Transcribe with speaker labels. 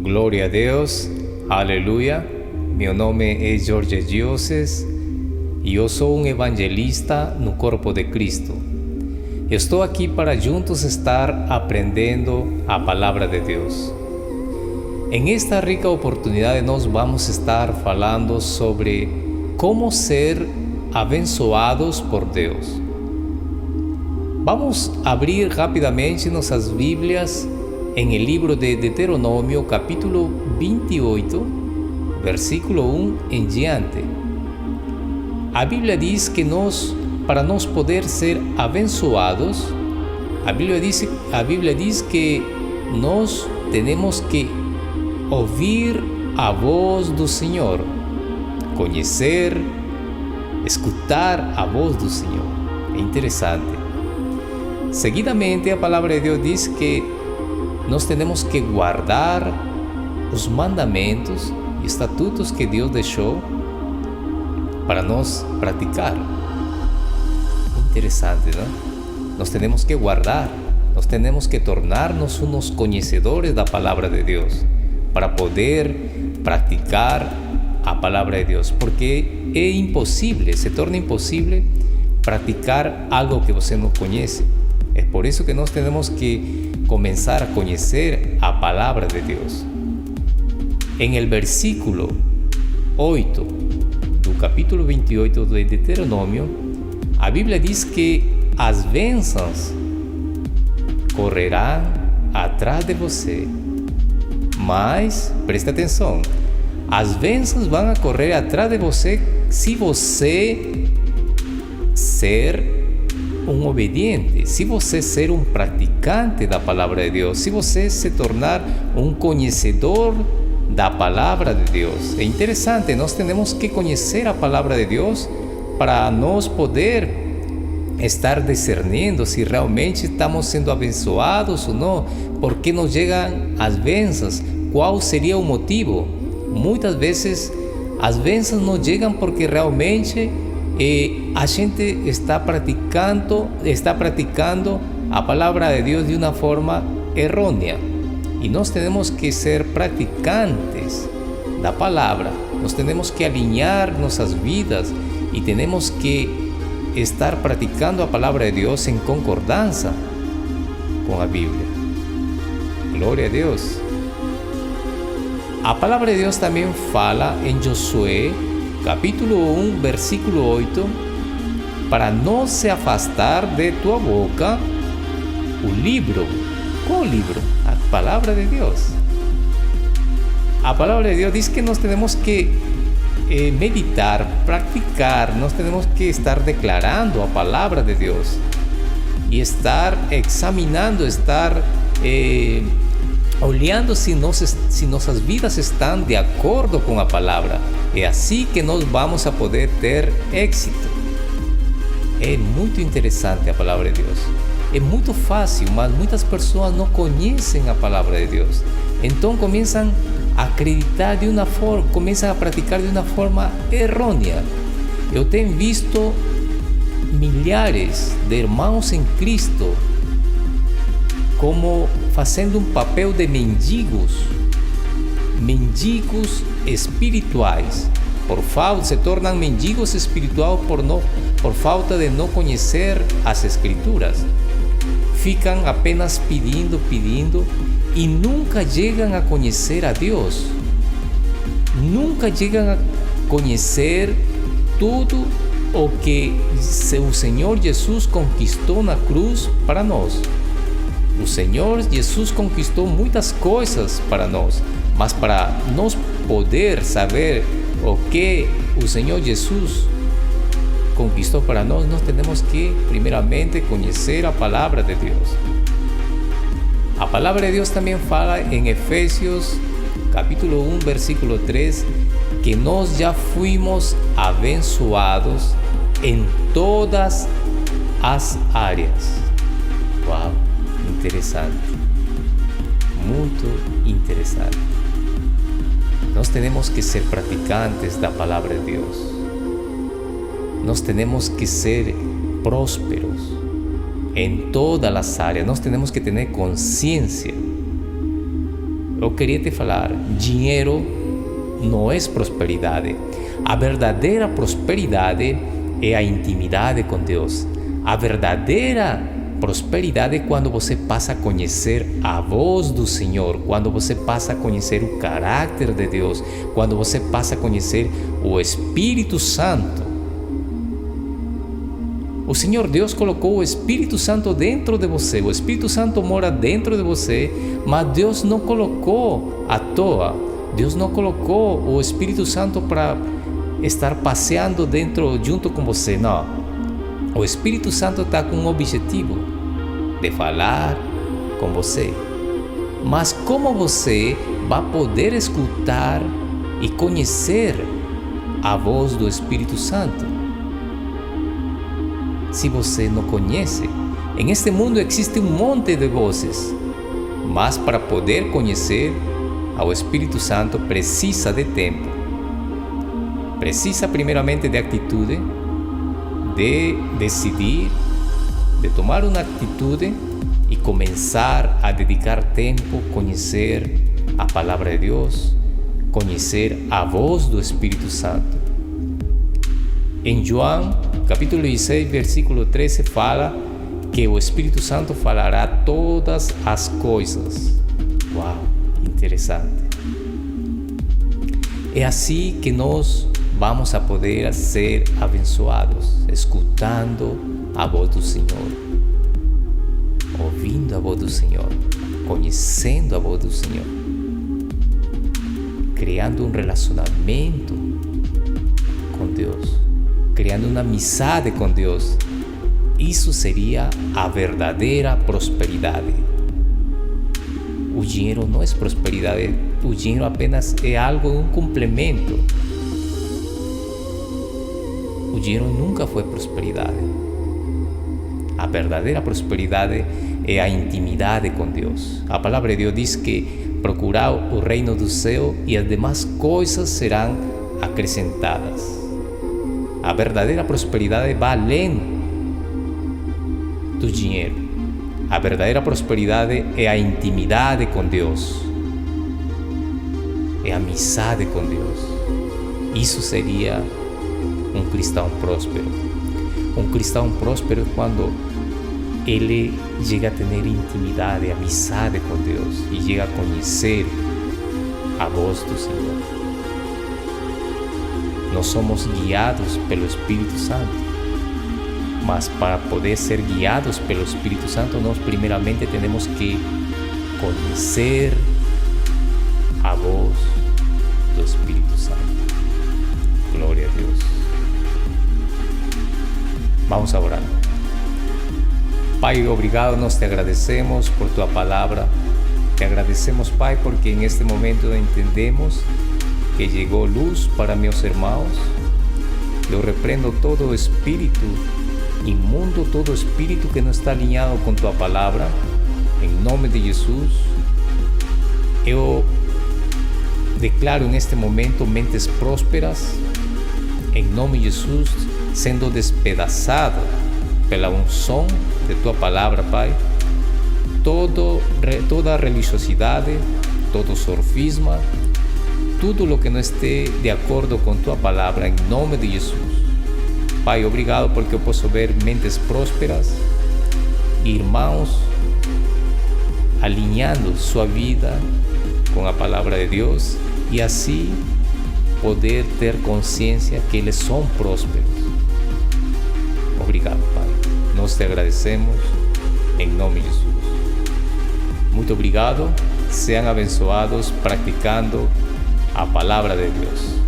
Speaker 1: Glória a Deus, aleluia. Meu nome é Jorge Dioses e eu sou um evangelista no corpo de Cristo. Estou aqui para juntos estar aprendendo a palavra de Deus. Em esta rica oportunidade nós vamos estar falando sobre como ser abençoados por Deus. Vamos abrir rapidamente nossas Bíblias en el libro de Deuteronomio capítulo 28, versículo 1 en diante. A Bíblia diz que para nós poder ser abençoados, a Bíblia diz que nós temos que ouvir a voz do Senhor, conhecer, escutar a voz do Senhor. É interessante. Seguidamente, a palavra de Deus diz que nós temos que guardar os mandamentos e estatutos que Deus deixou para nós praticar. Interessante, não? Nós temos que guardar, nós temos que tornar-nos uns conhecedores da palavra de Deus para poder praticar a palavra de Deus, porque é impossível, se torna impossível praticar algo que você não conhece. É por isso que nós temos que comenzar a conhecer a palavra de Deus. En el versículo 8 do capítulo 28 do Deuteronômio, a Bíblia diz que as bênçãos correrão atrás de você. Mas, preste atenção, as bênçãos vão correr atrás de você se você ser um obediente, se você ser um praticante da palavra de Deus, se você se tornar um conhecedor da palavra de Deus. É interessante, nós temos que conhecer a palavra de Deus para nós poder estar discernindo se realmente estamos sendo abençoados ou não, porque nos chegam as bênçãos, qual seria o motivo. Muitas vezes as bênçãos não chegam porque realmente a gente está praticando a palavra de Deus de uma forma errônea. E nós temos que ser praticantes da palavra. Nós temos que alinhar nossas vidas e temos que estar praticando a palavra de Deus em concordância com a Bíblia. Glória a Deus. A palavra de Deus também fala em Josué capítulo 1, versículo 8, para não se afastar de tua boca o livro. Qual livro? A palavra de Deus. A palavra de Deus diz que nós temos que meditar, praticar, nós temos que estar declarando a palavra de Deus e estar examinando, estar olhando se nossas vidas estão de acordo com a palavra. É assim que nós vamos a poder ter êxito. É muito interessante a palavra de Deus. É muito fácil, mas muitas pessoas não conhecem a palavra de Deus. Então começam a acreditar de uma forma, começam a praticar de uma forma errônea. Eu tenho visto milhares de irmãos em Cristo como fazendo um papel de mendigos espirituais. Se tornam mendigos espirituais por falta de não conhecer as Escrituras. Ficam apenas pedindo e nunca chegam a conhecer a Deus. Nunca chegam a conhecer tudo o que o Senhor Jesus conquistou na cruz para nós. O Senhor Jesus conquistou muitas coisas para nós, mas para nós poder saber o que o Senhor Jesus conquistou para nós temos que primeiramente conhecer a palavra de Deus. A palavra de Deus também fala em Efésios capítulo 1, versículo 3, que nós já fomos abençoados em todas as áreas. Uau! Interessante, muito interessante. Nós temos que ser praticantes da palavra de Deus. Nós temos que ser prósperos em todas as áreas. Nós temos que ter consciência eu queria te falar, dinheiro não é prosperidade. A verdadeira prosperidade é a intimidade com Deus. A verdadeira prosperidade é quando você passa a conhecer a voz do Senhor, quando você passa a conhecer o caráter de Deus, quando você passa a conhecer o Espírito Santo. O Senhor Deus colocou o Espírito Santo dentro de você, o Espírito Santo mora dentro de você, mas Deus não colocou à toa. Deus não colocou o Espírito Santo para estar passeando dentro, junto com você, não. O Espírito Santo está com um objetivo, de falar com você. Mas como você vai poder escutar e conhecer a voz do Espírito Santo se você não conhece? Em este mundo existe um monte de vozes, mas para poder conhecer ao Espírito Santo precisa de tempo. Precisa primeiramente de atitude, de decidir, de tomar uma atitude e começar a dedicar tempo a conhecer a palavra de Deus, conhecer a voz do Espírito Santo. Em João, capítulo 16, versículo 13, fala que o Espírito Santo falará todas as coisas. Uau, interessante. É assim que nós vamos a poder ser abençoados, escutando a voz do Senhor, ouvindo a voz do Senhor, conhecendo a voz do Senhor, criando um relacionamento com Deus, criando uma amizade com Deus. Isso seria a verdadeira prosperidade. O dinheiro não é prosperidade, o dinheiro apenas é algo, um complemento. O dinheiro nunca foi prosperidade. A verdadeira prosperidade é a intimidade com Deus. A palavra de Deus diz que procurar o reino do céu e as demais coisas serão acrescentadas. A verdadeira prosperidade vai além do dinheiro. A verdadeira prosperidade é a intimidade com Deus, é a amizade com Deus. Isso seria um cristão próspero. Um cristão próspero é quando ele chega a ter intimidade, amizade com Deus e chega a conhecer a voz do Senhor. Nós somos guiados pelo Espírito Santo, mas para poder ser guiados pelo Espírito Santo, nós primeiramente temos que conhecer a voz do Espírito Santo. Glória a Deus. Vamos a orar. Pai, obrigado, nós te agradecemos por tua palavra. Te agradecemos, Pai, porque en este momento entendemos que llegó luz para meus irmãos. Eu repreendo todo espírito inmundo, todo espírito que não está alinhado com tua palavra. Em nome de Jesus, eu declaro neste momento mentes prósperas, em nome de Jesus, sendo despedaçado pela unção de tua palavra, Pai. Toda religiosidade, todo sofisma, tudo o que não esteja de acordo com tua palavra, em nome de Jesus. Pai, obrigado porque eu posso ver mentes prósperas, irmãos alinhando sua vida com a palavra de Deus e assim poder ter consciência que eles são prósperos. Obrigado, Pai. Nós te agradecemos em nome de Jesus. Muito obrigado. Sejam abençoados praticando a palavra de Deus.